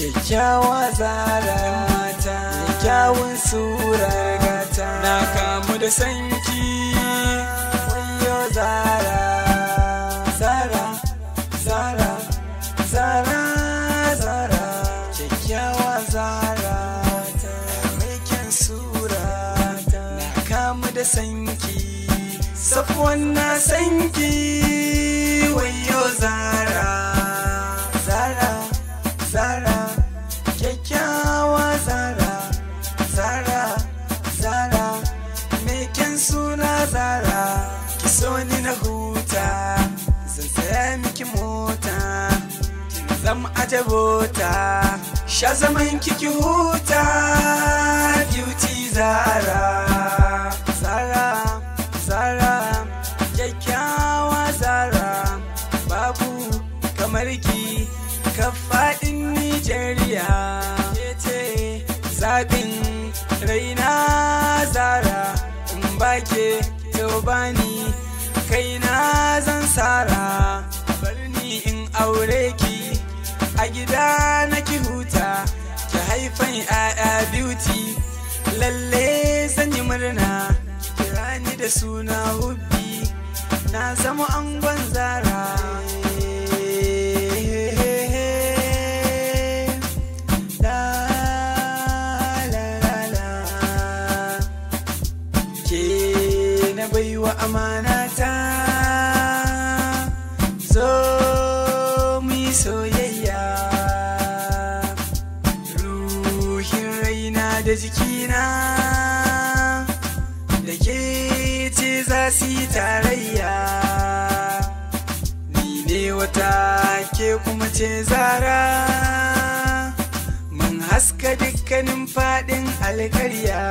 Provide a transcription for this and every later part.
kyakkyawa Zara mata, kyawun surar gata, na kamu da sanki wayo Zara, Zara, Zara, Zara, Zara, kyakkyawa Zara mai kyan sura, na kamu da sanki, Safwan na sanki wayo Zara, Zara, Zara, kyakkyawa Zara, Zara, Zara, mai kyan suna Zara, ki so ni na huta, zan saya miki mota, kin zam ajabota, sha zaman kiki huta, beauty Zara, Zara, Zara, kyakkyawa Zara, babu kamar ki ka faɗin Nijeriya, ke ce zaɓin raina Zara, in bake to bani kaina zan sara, barni in aure ki a gida na ki huta, ki haifan 'ya'ya beauty, lalle zan yi murna, kira ni da suna Hubbi, na zama angon Zara. Baiwa amanata, zo mu yi soyayya, ruhin raina da jikina da ke ce za su yi tarayya, ni ne wata ke kuma ce Zara, mun haska dukkanin faɗin alkarya,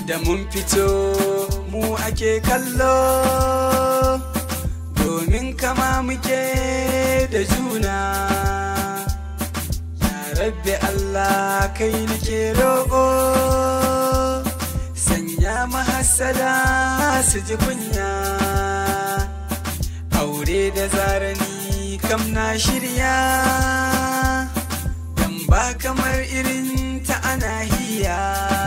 da mun fito mu ake kallo, domin kama muke da juna, ya rabbi Allah kai nake roƙo, sanya mahassada su ji kunya, aure da Zara ni kam na shirya, dan ba kamar irin ta anahiya.